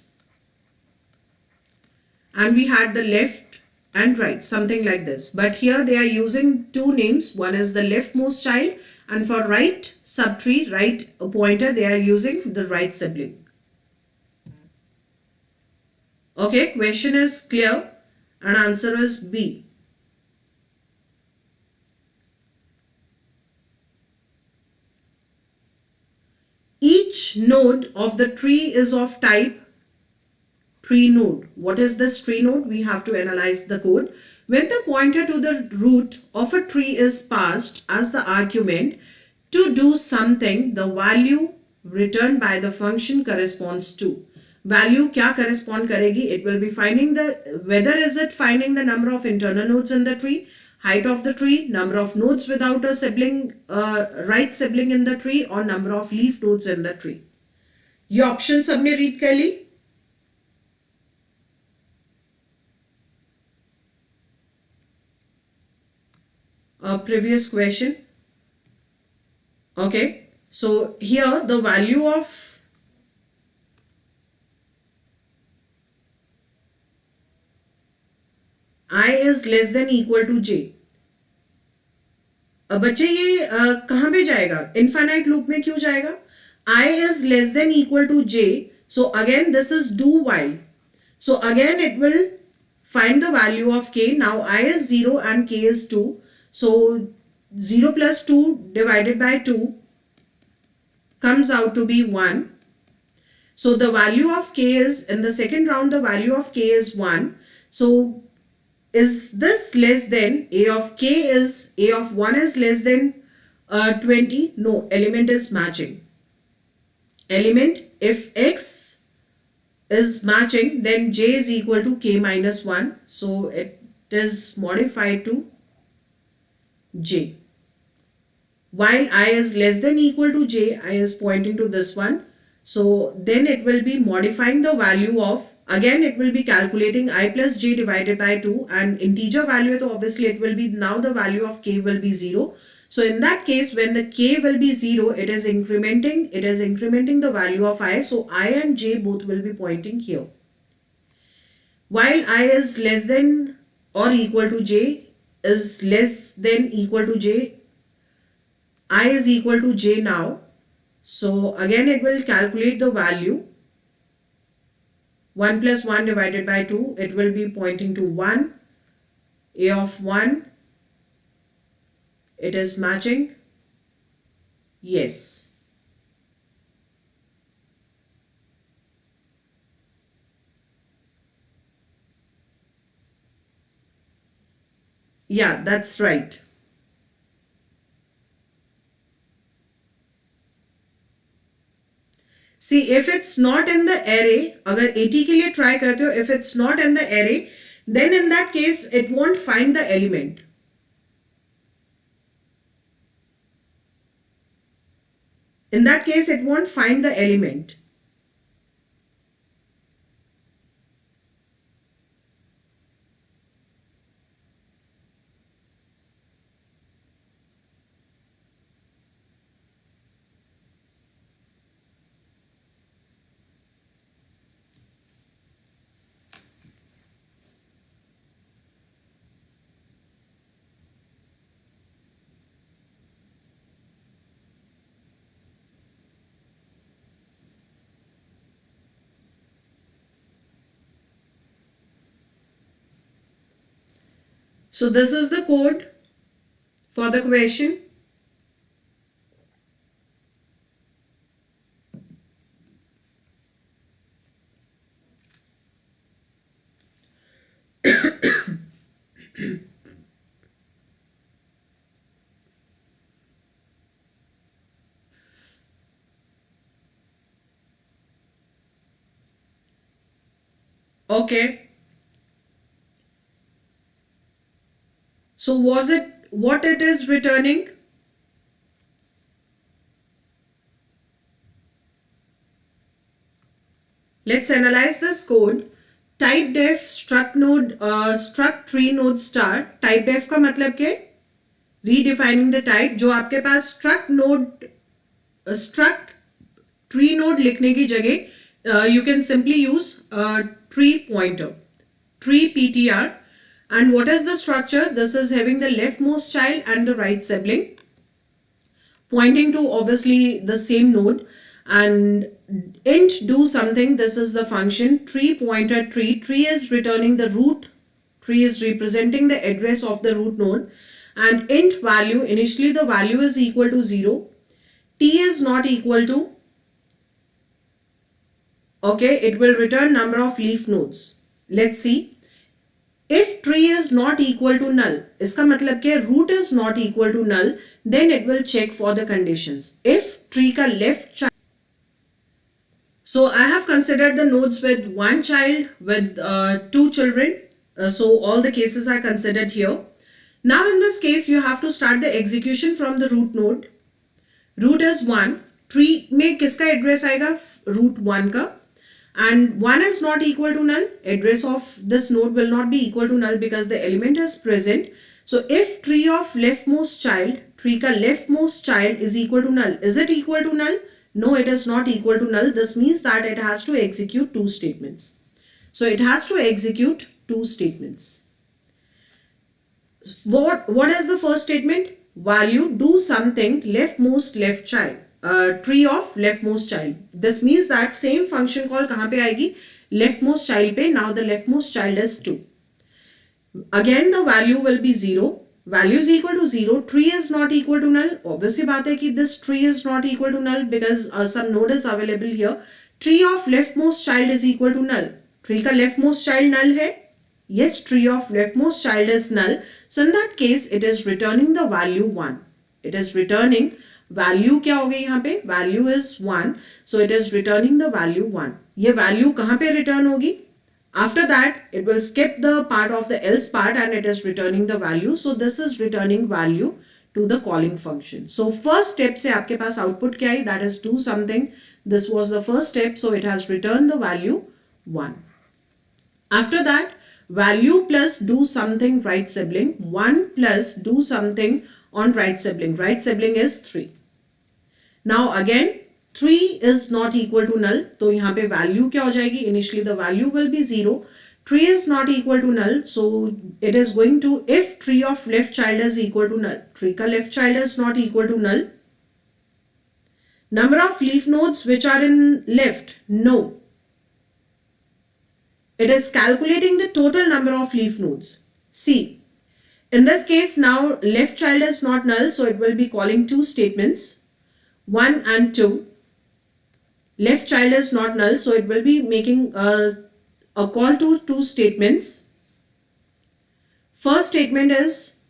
and we had the left and right, something like this. But here they are using two names. One is the leftmost child and for right subtree, right pointer, they are using the right sibling. Okay, question is clear and answer is B. Each node of the tree is of type tree node. What is this tree node? We have to analyze the code. When the pointer to the root of a tree is passed as the argument to do something, the value returned by the function corresponds to. Value क्या correspond करेगी? It will be finding the, whether is it finding the number of internal nodes in the tree, height of the tree, number of nodes without a sibling, right sibling in the tree, or number of leaf nodes in the tree. ये option सबने read कर ली? Previous question. Okay, so here the value of I is less than equal to j. अब बच्चे ये कहाँ पे जाएगा? Infinite loop में क्यों जाएगा? I is less than equal to j. So again this is do while. So again it will find the value of k. Now I is 0 and k is 2. So 0 plus 2 divided by 2 comes out to be 1. So the value of k is, in the second round, the value of k is 1. So is this less than, a of k is, a of 1 is less than 20? No, element is matching. Element, if x is matching, then j is equal to k minus 1. So it is modified to j. While I is less than equal to j, I is pointing to this one. So then it will be modifying the value of, again it will be calculating I plus j divided by 2, and integer value, so obviously it will be, now the value of k will be 0. So in that case, when the k will be 0, it is incrementing the value of I. So I and j both will be pointing here. While I is less than or equal to j, is less than equal to j, I is equal to j now. So again it will calculate the value. 1 plus 1 divided by 2, it will be pointing to 1. A of 1, it is matching. Yes. Yeah, that's right. See, if it's not in the array, अगर 80 के लिए try करते हो, if it's not in the array, then in that case it won't find the element. In that case it won't find the element. So this is the code for the question. Okay. So was it what it is returning? Let's analyze this code. Type def struct node struct tree node star. Type def का मतलब क्या? Redefining the type. जो आपके पास struct node struct tree node लिखने की जगह you can simply use tree pointer, tree ptr. And what is the structure? This is having the leftmost child and the right sibling, pointing to obviously the same node. And int do something. This is the function tree pointer tree. Tree is returning the root. Tree is representing the address of the root node. And int value, initially the value is equal to 0. T is not equal to, okay, it will return number of leaf nodes. Let's see. If tree is not equal to null, इसका मतलब क्या? root is not equal to null, then it will check for the conditions. If tree का left child, so I have considered the nodes with one child, with two children. So all the cases are considered here. Now in this case, you have to start the execution from the root node. Root is 1. Tree में किसका address आएगा? root 1 का. And 1 is not equal to null. Address of this node will not be equal to null because the element is present. So if tree of leftmost child, tree ka leftmost child is equal to null, is it equal to null? No, it is not equal to null. This means that it has to execute two statements. So it has to execute two statements. what is the first statement? Value do something leftmost left child, tree of leftmost child. This means that same function call kahan pe aayegi? Leftmost child pe. Now the leftmost child is 2. Again the value will be 0. Value is equal to 0. Tree is not equal to null. Obviously baat hai ki this tree is not equal to null because some node is available here. Tree of leftmost child is equal to null. Tree ka leftmost child null hai. Yes, tree of leftmost child is null. So in that case, it is returning the value 1. It is returning value क्या हो गई यहाँ पे? Value is 1. So it is returning the value 1. ये value कहाँ पे return होगी? After that, it will skip the part of the else part and it is returning the value. So this is returning value to the calling function. So first step से आपके पास output क्या है? That is do something. This was the first step. So it has returned the value 1. After that, value plus do something right sibling. 1 plus do something on right sibling. Right sibling is 3. Now again 3 is not equal to null. तो यहाँ पे value क्या हो जाएगी? Initially the value will be 0. 3 is not equal to null. So it is going to, if tree of left child is equal to null. Tree का left child is not equal to null. Number of leaf nodes which are in left? No. It is calculating the total number of leaf nodes. See, in this case now left child is not null, so it will be calling two statements, 1 and 2. Left child is not null, so it will be making a call to two statements. First statement is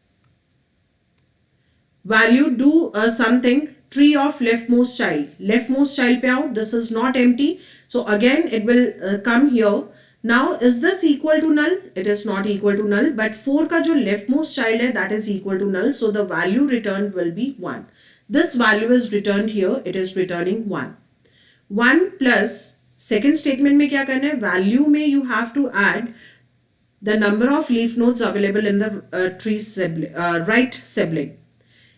value do something, tree of leftmost child. Leftmost child pe aao, this is not empty, so again it will come here. Now is this equal to null? It is not equal to null, but 4 का जो leftmost child है that is equal to null, so the value returned will be 1. This value is returned here, it is returning 1. 1 plus second statement में क्या करना है? Value में you have to add the number of leaf nodes available in the tree sibling, right sibling.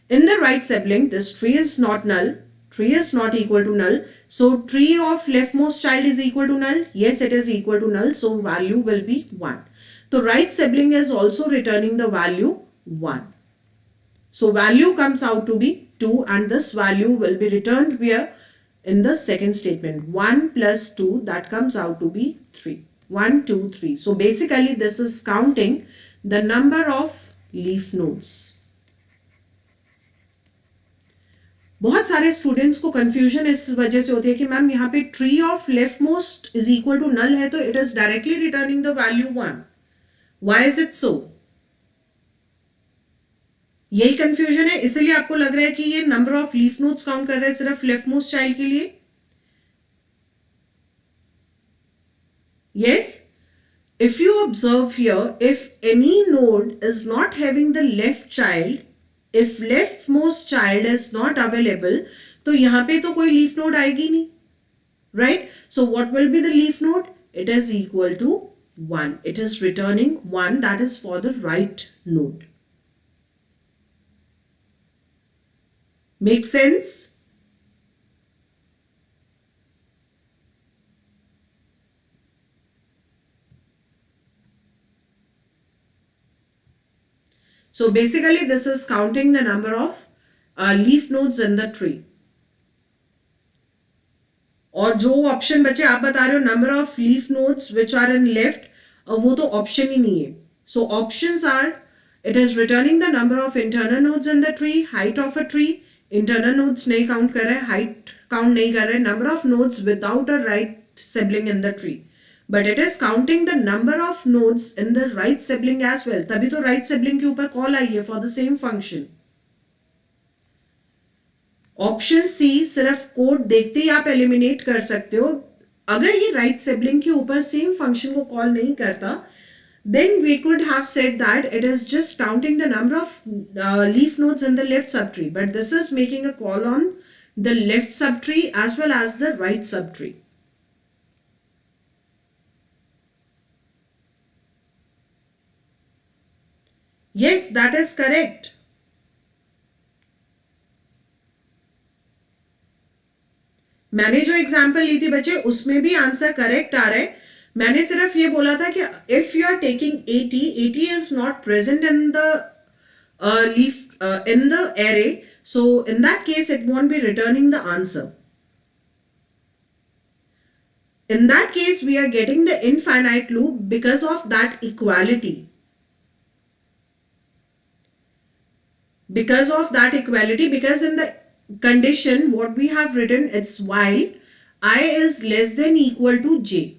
In the right sibling, this tree is not null. Tree is not equal to null. So tree of leftmost child is equal to null. Yes, it is equal to null. So value will be 1. The right sibling is also returning the value 1. So value comes out to be 2 and this value will be returned where? In the second statement. 1 plus 2, that comes out to be 3. 1, 2, 3. So basically this is counting the number of leaf nodes. बहुत सारे students को confusion इस वजह से होती है कि ma'am यहाँ पे tree of left most is equal to null है तो it is directly returning the value 1. Why is it so? यही कंफ्यूजन है, इसलिए आपको लग रहा है कि ये number of leaf nodes count कर रहा है सिर्फ लेफ्ट मोस्ट चाइल्ड के लिए. Yes, if you observe here, if any node is not having the left child, if leftmost child is not available, तो यहाँ पे तो कोई leaf node आएगी नहीं, right? So what will be the leaf node? It is equal to 1. It is returning 1, that is for the right node. Make sense? So basically this is counting the number of leaf nodes in the tree. और जो option बचे आप बता रहे हो number of leaf nodes which are in left, वो तो option ही नहीं है. So options are, it is returning the number of internal nodes in the tree, height of a tree. Internal nodes नहीं काउंट कर रहे, हाइट काउंट नहीं कर रहे, number of nodes without a right sibling in the tree. But it is counting the number of nodes in the right sibling as well. तभी तो right sibling के ऊपर कॉल आई है for the same function. Option C सिर्फ code देखते ही आप eliminate कर सकते हो. अगर ये राइट सिबलिंग के ऊपर सेम फंक्शन को कॉल नहीं करता, then we could have said that it is just counting the number of leaf nodes in the left subtree. But this is making a call on the left subtree as well as the right subtree. Yes, that is correct. मैंने जो example ली थी बच्चे उसमें भी answer correct आ रहा है. मैंने सिर्फ ये बोला था कि if you are taking 80 is not present in the leaf in the array. So in that case, it won't be returning the answer. In that case, we are getting the infinite loop because of that equality. Because in the condition, what we have written, it's while I is less than equal to j.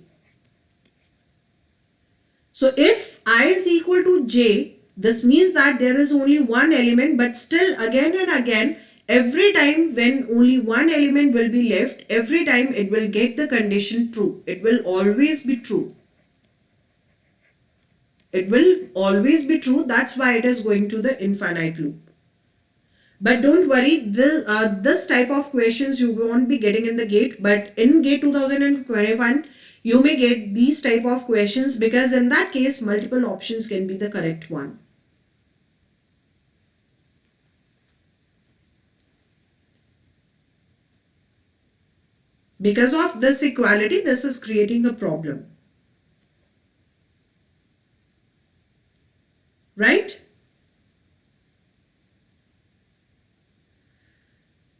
So if I is equal to j, this means that there is only one element, but still again and again, every time when only one element will be left, every time it will get the condition true. It will always be true. It will always be true. That's why it is going to the infinite loop. But don't worry, this type of questions you won't be getting in the GATE, but in GATE 2021, you may get these type of questions, because in that case, multiple options can be the correct one. Because of this equality, this is creating a problem. Right?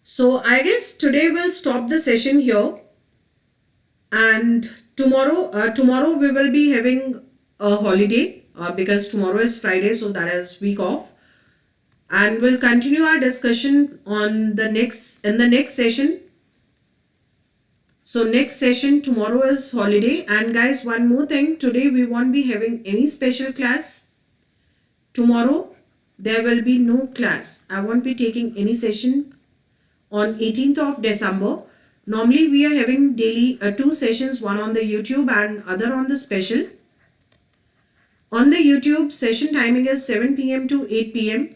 So I guess today we'll stop the session here, and tomorrow we will be having a holiday because tomorrow is Friday, so that is week off, and we'll continue our discussion on the next session. So next session tomorrow is holiday, and guys, one more thing, today we won't be having any special class. Tomorrow there will be no class. I won't be taking any session on 18th of December. Normally we are having daily 2 sessions, one on the YouTube and other on the special. On the YouTube, session timing is 7 p.m. to 8 p.m.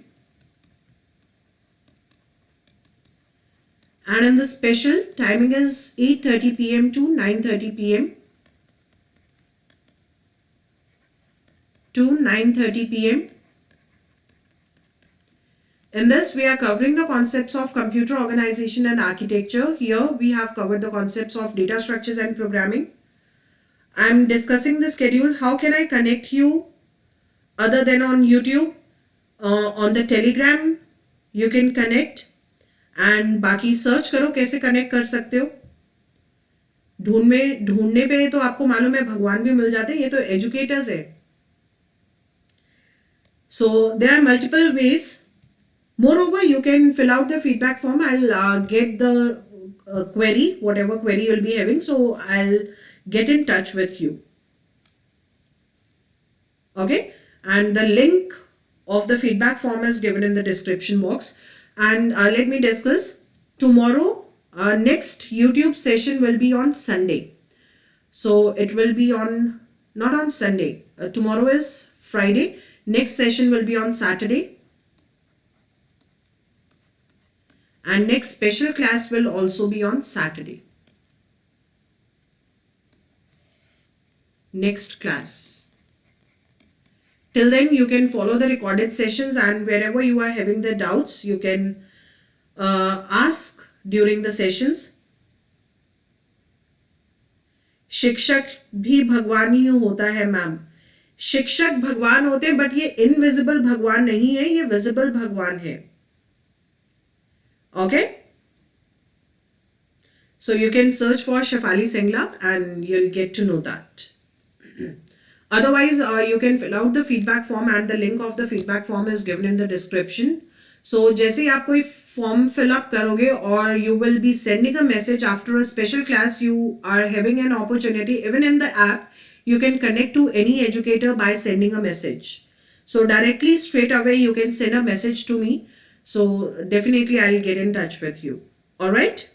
And in the special, timing is 8:30 p.m. to 9:30 p.m. In this, we are covering the concepts of computer organization and architecture. Here, we have covered the concepts of data structures and programming. I am discussing the schedule. How can I connect you other than on YouTube? On the Telegram, you can connect. And बाकी search करो कैसे connect कर सकते हो. ढूंढने पे तो आपको मालूम है भगवान भी मिल जाते हैं. ये तो एजुकेटर्स है. So there are multiple ways. Moreover, you can fill out the feedback form. I'll get the query, whatever query you'll be having. So I'll get in touch with you. Okay. And the link of the feedback form is given in the description box. And let me discuss. Tomorrow, next YouTube session will be on Sunday. So it will be on, not on Sunday. Tomorrow is Friday. Next session will be on Saturday. And next special class will also be on Saturday. Next class. Till then, you can follow the recorded sessions, and wherever you are having the doubts, you can ask during the sessions. शिक्षक भी भगवान ही होता है ma'am. शिक्षक भगवान होते हैं, but ये इनविजिबल भगवान नहीं है, ये विजिबल भगवान है. Okay, so you can search for Shefali Singla and you'll get to know that. Otherwise, you can fill out the feedback form, and the link of the feedback form is given in the description. So जैसे ही आप कोई form fill up करोगे, or you will be sending a message after a special class, you are having an opportunity, even in the app, you can connect to any educator by sending a message. So directly, straight away, you can send a message to me. So definitely I'll get in touch with you. All right.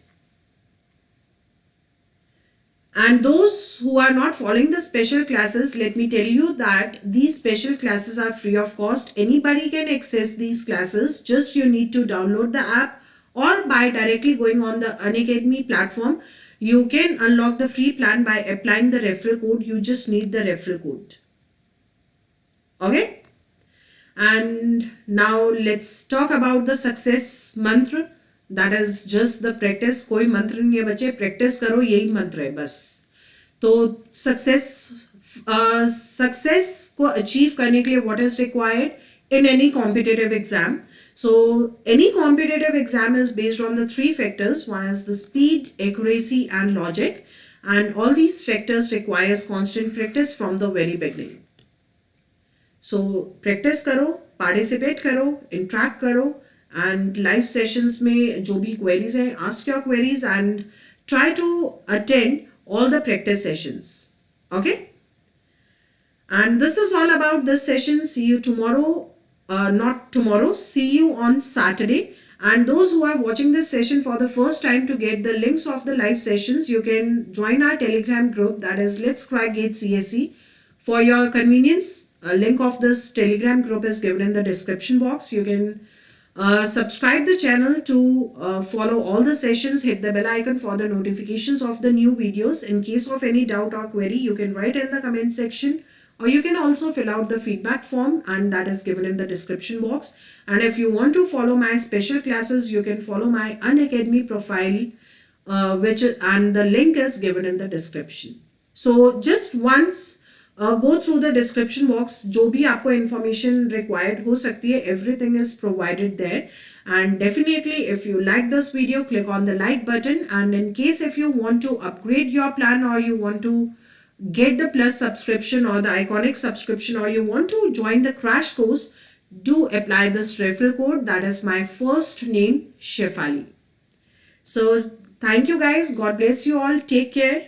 And those who are not following the special classes, let me tell you that these special classes are free of cost. Anybody can access these classes. Just you need to download the app, or by directly going on the Unacademy platform, you can unlock the free plan by applying the referral code. You just need the referral code. Okay. And now let's talk about the success mantra. That is just the practice. कोई मंत्र नहीं है बच्चे, practice करो, यही मंत्र है बस. तो success को achieve करने के लिए what is required? in any competitive exam. So any competitive exam is based on the three factors. One is the speed, accuracy and logic, and all these factors requires constant practice from the very beginning. So practice करो, participate करो, interact करो, and live sessions में जो भी queries हैं, ask your queries and try to attend all the practice sessions. Okay? And this is all about this session. See you tomorrow. Not tomorrow. See you on Saturday. And those who are watching this session for the first time, to get the links of the live sessions, you can join our Telegram group, that is Let's Crack Gates ESE. For your convenience, a link of this Telegram group is given in the description box. You can subscribe the channel to follow all the sessions. Hit the bell icon for the notifications of the new videos. In case of any doubt or query, you can write in the comment section, or you can also fill out the feedback form, and that is given in the description box. And if you want to follow my special classes, you can follow my Unacademy profile, and the link is given in the description. So just once go through the description box. जो भी आपको information required हो सकती है, everything is provided there. And definitely, if you like this video, click on the like button. And in case if you want to upgrade your plan, or you want to get the plus subscription or the iconic subscription, or you want to join the crash course, do apply this referral code. That is my first name, Shefali. So thank you guys. God bless you all. Take care.